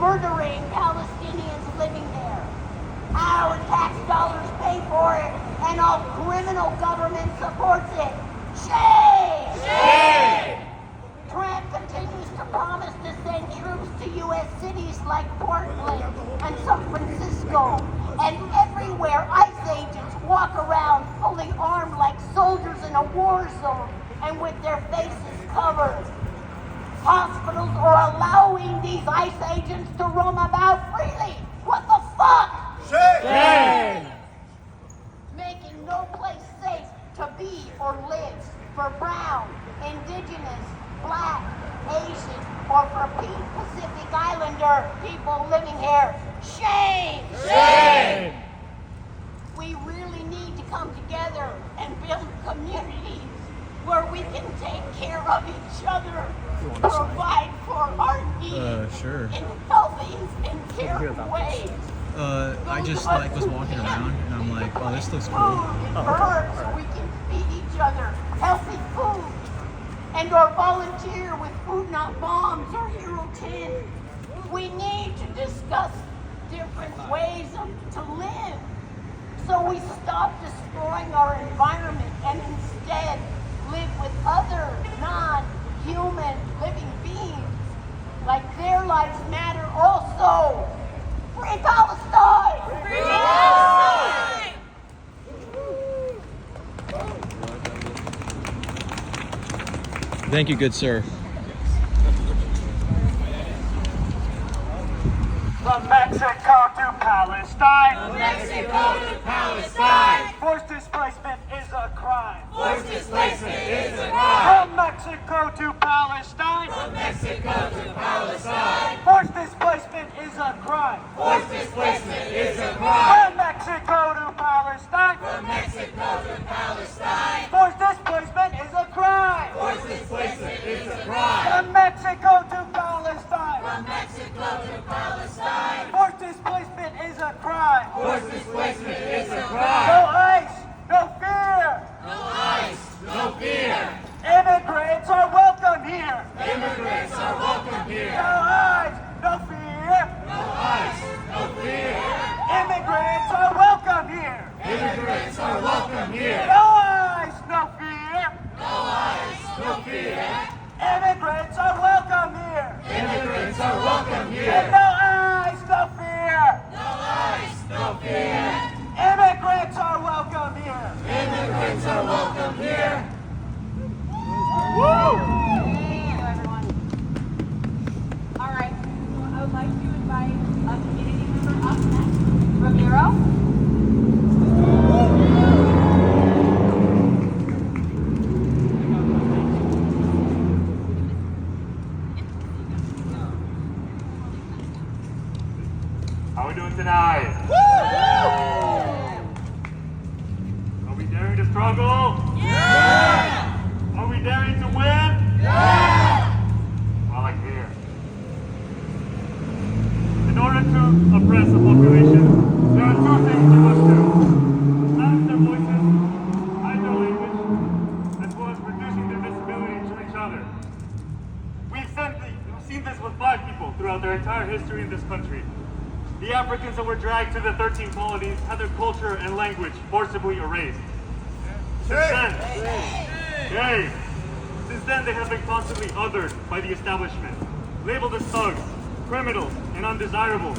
murdering Palestinians living there. Our tax dollars pay for it, and our criminal government supports it. Shame! Shame! Trump continues to promise to send troops to U.S. cities like Portland and San Francisco, and everywhere ICE agents walk around fully armed like soldiers in a war zone and with their faces covered. Hospitals are allowing these ICE agents to roam about freely. What the fuck? Shame! Making no place safe to be or live for brown, indigenous, black, Asian, or for Pacific Islander people living here. Shame! Shame! We really need to come together and build communities where we can take care of each other, provide for our needs Sure. in healthy and caring ways. I just was walking around and I'm like, oh, this looks Food cool. and herbs so we can feed each other healthy food. And or volunteer with Food Not Bombs or Hero 10. We need to discuss different ways to live so we stop destroying our environment and instead live with other non-human living beings. Like their lives matter also. Free Palestine! Free Palestine! Thank you, good sir. From Mexico to Palestine. From Mexico to Palestine. Forced displacement is a crime. Forced displacement is a crime. From Mexico to Palestine. From Mexico to Palestine. Forced displacement is a crime. Forced displacement is a crime. From Mexico to Palestine. From Mexico to Palestine. Forced displacement is a crime. Forced displacement is a crime. From Mexico to Palestine. From Mexico to Palestine. Forced displacement is a crime. Forced displacement is a No crime. ICE, no fear. No ice, no fear. Immigrants are welcome here. Immigrants are welcome No here. ICE, no fear. No ice, no fear. Immigrants are welcome here. Immigrants are welcome here. No ICE, no fear. No ice, no fear. Immigrants are welcome here. Immigrants are welcome And here. no ICE, no fear. No ice, no fear. Immigrants are welcome here. Immigrants are welcome here. Hello, everyone. All right, so I would like to invite a community member up next. Ramiro. How we doing tonight? Are we daring to struggle? Yeah! Are we daring to win? Yeah! Well, like here. In order to oppress a population, there are two things we must do. Silence their voices, hide their language, as well as reducing their visibility to each other. We've seen this with Black people throughout their entire history in this country. The Africans that were dragged to the 13 colonies had their culture and language forcibly erased. Since then, they have been constantly othered by the establishment, labeled as thugs, criminals, and undesirables,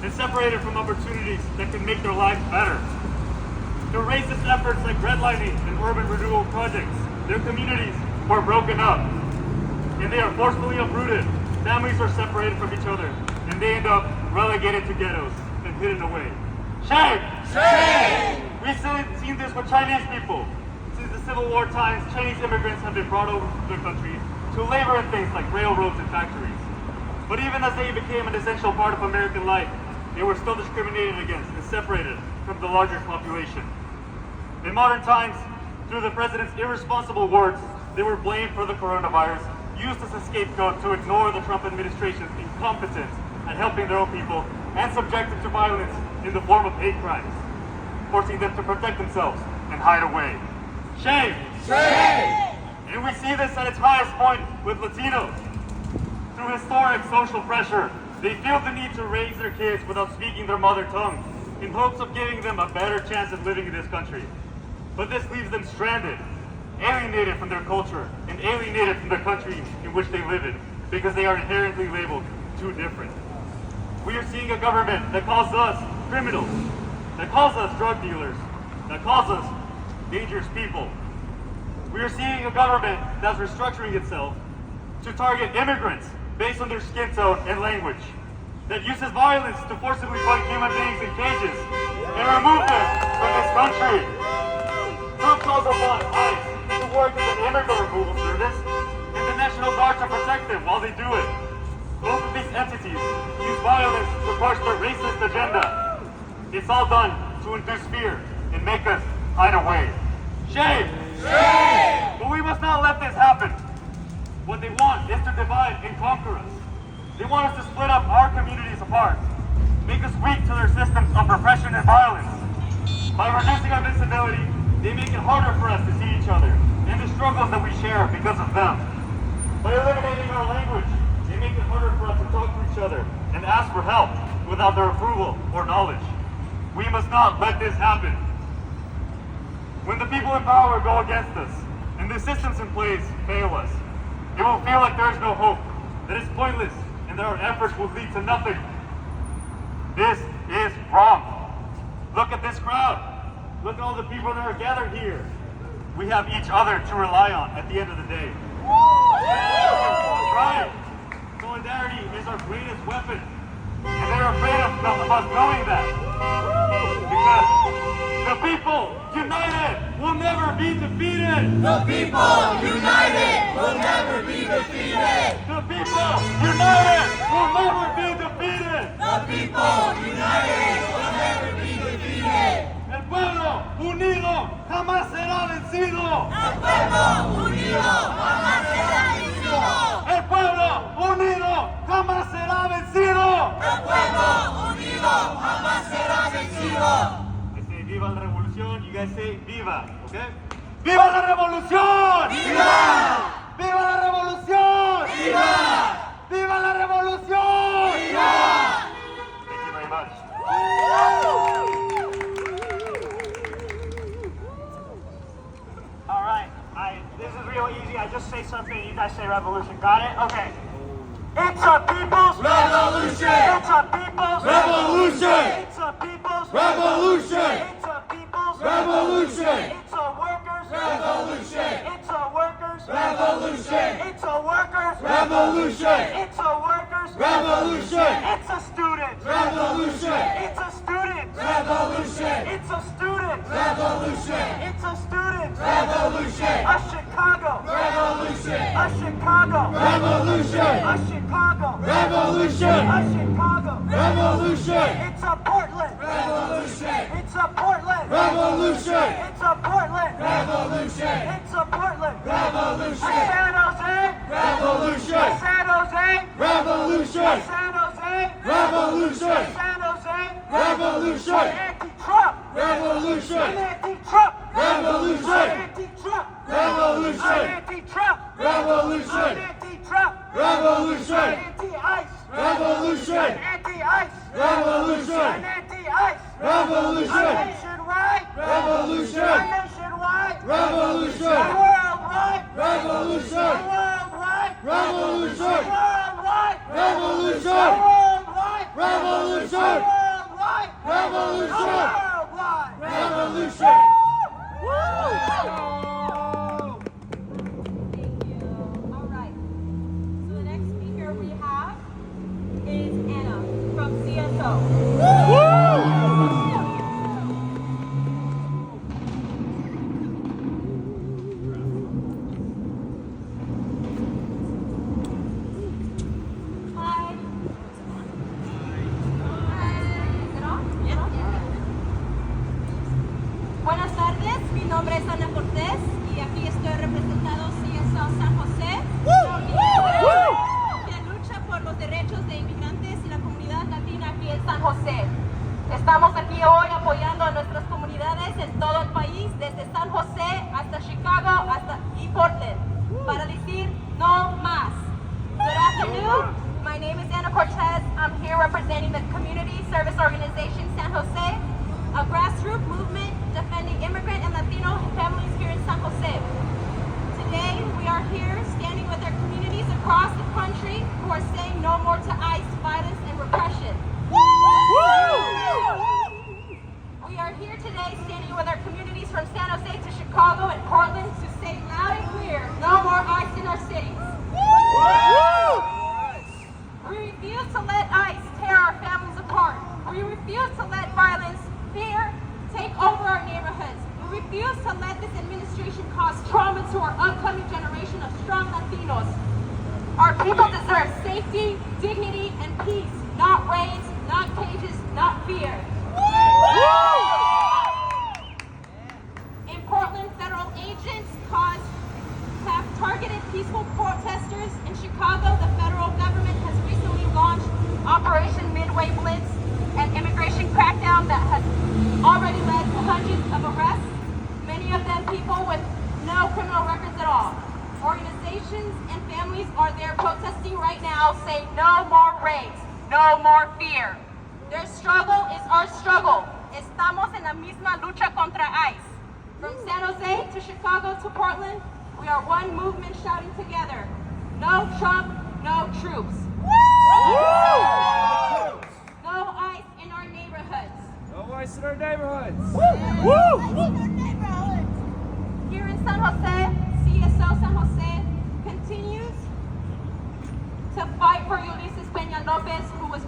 and separated from opportunities that can make their lives better. Through racist efforts like redlining and urban renewal projects, their communities were broken up, and they are forcefully uprooted. Families are separated from each other, and they end up relegated to ghettos and hidden away. Shame! Shame! We've seen this with Chinese people. Since the Civil War times, Chinese immigrants have been brought over to their country to labor in things like railroads and factories. But even as they became an essential part of American life, they were still discriminated against and separated from the larger population. In modern times, through the president's irresponsible words, they were blamed for the coronavirus, used as a scapegoat to ignore the Trump administration's incompetence at helping their own people, and subjected to violence in the form of hate crimes, forcing them to protect themselves and hide away. Shame! Shame! And we see this at its highest point with Latinos. Through historic social pressure, They feel the need to raise their kids without speaking their mother tongue, in hopes of giving them a better chance at living in this country. But this leaves them stranded, alienated from their culture, and alienated from the country in which they live in, because they are inherently labeled too different. We are seeing a government that calls us criminals, that calls us drug dealers, that calls us dangerous people. We are seeing a government that's restructuring itself to target immigrants based on their skin tone and language, that uses violence to forcibly put human beings in cages and remove them from this country. Trump calls upon ICE to work as an immigrant removal service and the National Guard to protect them while they do it. Both of these entities use violence to push their racist agenda. It's all done to induce fear and make us hide away. Shame! Shame! But we must not let this happen. What they want is to divide and conquer us. They want us to split up our communities apart, make us weak to their systems of repression and violence. By reducing our visibility, they make it harder for us to see each other and the struggles that we share because of them. By eliminating our language, they make it harder for us to talk to each other and ask for help without their approval or knowledge. We must not let this happen. When the people in power go against us and the systems in place fail us, it will feel like there is no hope, that it's pointless, and that our efforts will lead to nothing. This is wrong. Look at this crowd. Look at all the people that are gathered here. We have each other to rely on at the end of the day. Right. Solidarity is our greatest weapon. And they're afraid of us knowing that. Because the people united will never be defeated. The people united will never be defeated. The people united will never be defeated. The people united will never be defeated. El pueblo unido jamás será vencido. El pueblo unido jamás será vencido. El pueblo unido jamás será vencido. El pueblo unido jamás será vencido. I say viva la revolución, you guys say viva, okay? ¡Viva la revolución! ¡Viva! ¡Viva la revolución! ¡Viva! ¡Viva la revolución! ¡Viva! Thank you very much. All right, this is real easy. I just say something, you guys say revolution. Got it? Okay. It's a people's Revolution! It's a people's Revolution! It's a people's Revolution! It's a people's Revolution! It's a workers' Revolution! It's a workers' Revolution! It's a workers' Revolution! It's a workers' Revolution! It's a student. Revolution! It's a student. Revolution! It's a student. Revolution! It's a student. Revolution! A Chicago. Revolution! A Chicago. Revolution! A Chicago. Revolution! A Chicago. Revolution! It's a Portland. Revolution! It's a Portland. Revolution! It's a Portland. Revolution! It's a Portland. A Revolution! San Jose. Revolution! A San Jose. Revolution! A San Jose. Revolution! A San Jose. Revolution! An anti-Trump. Revolution! An anti-Trump. Revolution! An anti-Trump. Revolution! An anti-Trump. Revolution! An anti-Trump. Revolution! An anti-ICE. Revolution! An anti-ICE. Revolution! An anti-ICE. Revolution! A nationwide. Revolution! A nationwide. Revolution! A worldwide. Revolution! A worldwide. Revolution! A worldwide. Revolution! A worldwide. Revolution! A worldwide. Revolution! A worldwide. Revolution! Thank you. All right. So the next speaker we have is Anna from CSO. grassroots movement defending immigrant and Latino families here in San Jose. Today, we are here standing with our communities across the country who are saying no more to ICE, violence, and repression. We are here today standing with our communities from San Jose to Chicago and Portland to say loud and clear, no more ICE in our cities. We refuse to let ICE tear our families apart. We refuse to let violence, fear, take over our neighborhoods. We refuse to let this administration cause trauma to our upcoming generation of strong Latinos. Our people deserve safety, dignity, and peace, not raids, not cages, not fear. In Portland, federal agents have targeted peaceful protesters. In Chicago, the federal government has recently launched Operation Midway Blitz, an immigration crackdown that has already led to hundreds of arrests, many of them people with no criminal records at all. Organizations and families are there protesting right now, saying no more raids, no more fear. Their struggle is our struggle. Estamos en la misma lucha contra ICE. From San Jose to Chicago to Portland, we are one movement shouting together, no Trump, no troops. No ICE in our neighborhoods. No ICE in our neighborhoods. Here in San Jose, CSO San Jose continues to fight for Ulises Peña Lopez, who was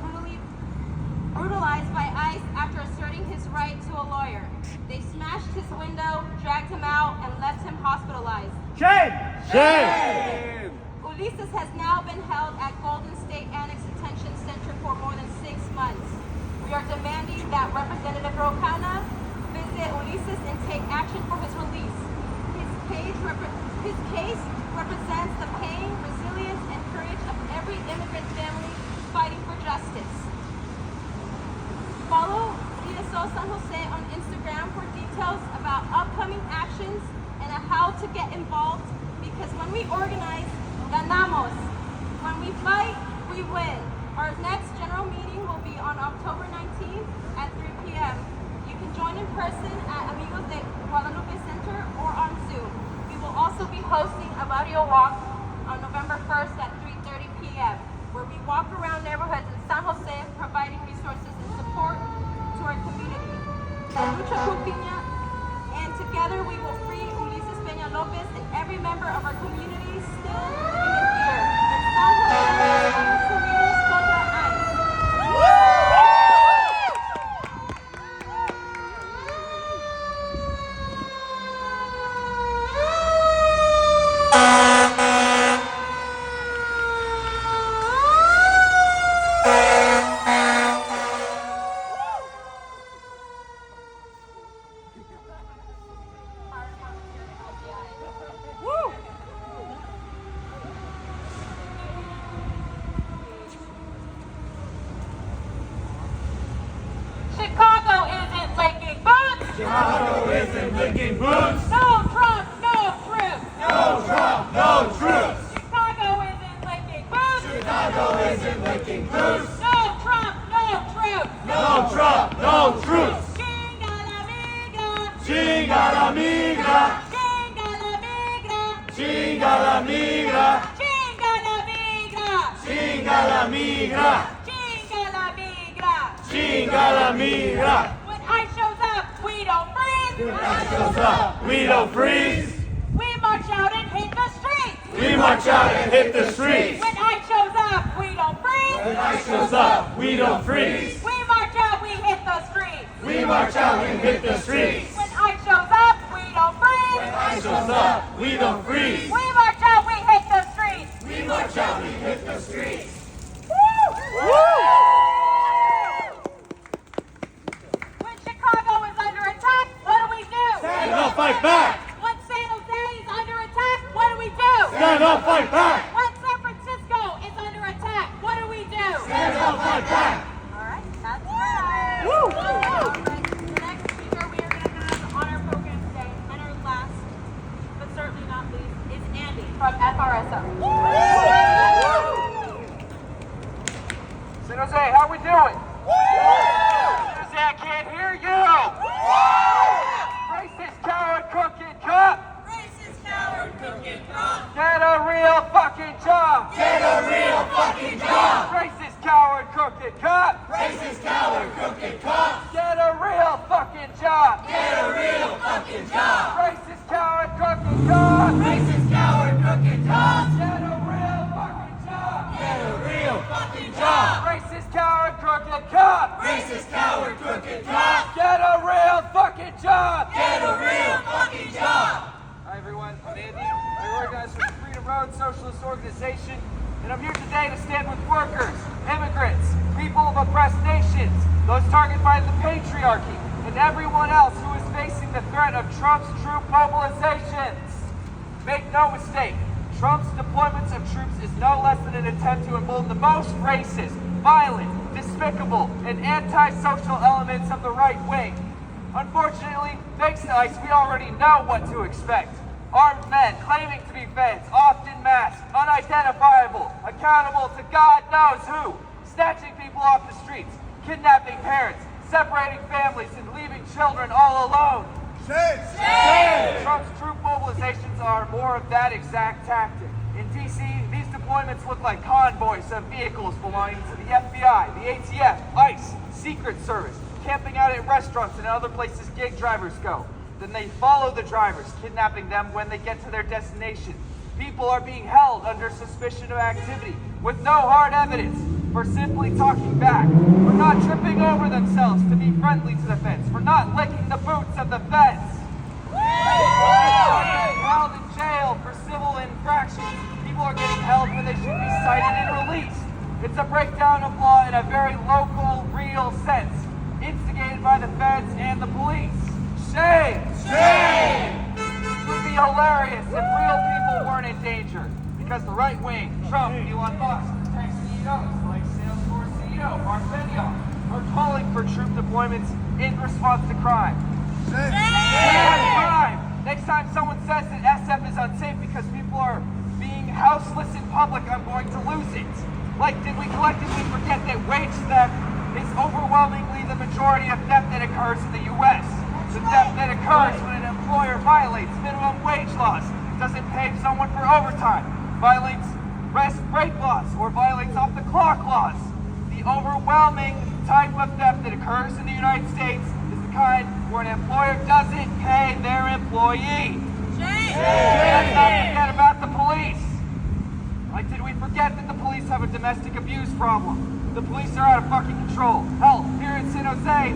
brutalized by ICE after asserting his right to a lawyer. They smashed his window, dragged him out, and left him hospitalized. Shame! Shame! Ulises has now been held at Golden State Annex Detention Center for more than 6 months. We are demanding that Representative Rocana visit Ulises and take action for his release. His case represents the pain, resilience, and courage of every immigrant family fighting for justice. Follow CSO San Jose on Instagram for details about upcoming actions and how to get involved, because when we organize, ganamos. When we fight, we win. Our next general meeting will be on October 19th at 3 p.m. You can join in person at Amigos de Guadalupe Center or on Zoom. We will also be hosting a barrio walk on November 1st at 3:30 p.m. where we walk around neighborhoods in San Jose providing resources and support to our community. La lucha culpiña, and together we will free Ulises Peña Lopez and every member of our community still living in fear. In San Jose, vamos unidos contra ICE. Chicago isn't licking boots! Chicago isn't licking boots. No Trump, no troops! No Trump, no troops. Chicago isn't licking boots! Chicago isn't licking boots. No Trump, no troops! No Trump, no troops. Chinga la migra! Chinga la migra. Chinga la migra! Chinga la migra. Chinga la migra! Chinga la migra. Chinga la migra! Chinga la migra. When ICE shows up, we don't freeze! When ICE shows up, we don't freeze. We march out and hit the streets! We march out and hit the streets. When ICE shows up, we don't freeze! When ICE shows up, we don't freeze. We march out, we hit the streets! We march out and hit the streets. When ICE shows up, we don't freeze! When ICE shows up, we don't freeze. We march out, we hit the streets! We march out, we hit the streets. When Chicago is under attack, what do we do? Stand up, fight back. When San Jose is under attack, what do we do? Stand up, fight back. When San Francisco is under attack, what do we do? Stand up, fight back. All right, that's right. All right, the next speaker we are going to have on our program today, and our last, but certainly not least, is Andy from FRSO. San Jose, how we doing? San Jose, I can't hear you. job! Racist, coward, crooked cop! Racist, coward, crooked cop! Get a real fucking job! Get a real fucking job! Racist, coward, crooked cop! Racist, coward, crooked cop! Get a real fucking job! Get a real fucking job! Racist, coward, crooked cop! Racist, coward, crooked cop! Get a real fucking job! Get a real fucking job! Hi everyone, I'm Andy. I organize for the Freedom Road Socialist Organization, and I'm here today to stand with workers, immigrants, people of oppressed nations, those targeted by the patriarchy, and everyone else who is facing the threat of Trump's troop mobilizations. Make no mistake, Trump's deployments of troops is no less than an attempt to embolden the most racist, violent, despicable, and antisocial elements of the right wing. Unfortunately, thanks to ICE, we already know what to expect. Armed men claiming to be feds, often masked, unidentifiable, accountable to God knows who, snatching people off the streets, kidnapping parents, separating families, and leaving children all alone. Shame! Trump's troop mobilizations are more of that exact tactic. In D.C., these deployments look like convoys of vehicles belonging to the FBI, the ATF, ICE, Secret Service, camping out at restaurants and other places gig drivers go. Then they follow the drivers, kidnapping them when they get to their destination. People are being held under suspicion of activity with no hard evidence for simply talking back, for not tripping over themselves to be friendly to the feds, for not licking the boots of the feds. People are getting held in jail for civil infractions. People are getting held when they should be cited and released. It's a breakdown of law in a very local, real sense, instigated by the feds and the police. Shame! Shame! It would be hilarious if real people weren't in danger, because the right wing, Trump, Elon Musk, tech CEOs like Salesforce CEO Mark Benioff are calling for troop deployments in response to crime. Crime! Next time someone says that SF is unsafe because people are being houseless in public, I'm going to lose it. Like, did we collectively forget that wage theft is overwhelmingly the majority of theft that occurs in the U.S.? The theft that occurs when an employer violates minimum wage laws, doesn't pay someone for overtime, violates rest break laws, or violates off-the-clock laws. The overwhelming type of theft that occurs in the United States is the kind where an employer doesn't pay their employee. Let's not forget about the police. Like, did we forget that the police have a domestic abuse problem? The police are out of fucking control. Hell, here in San Jose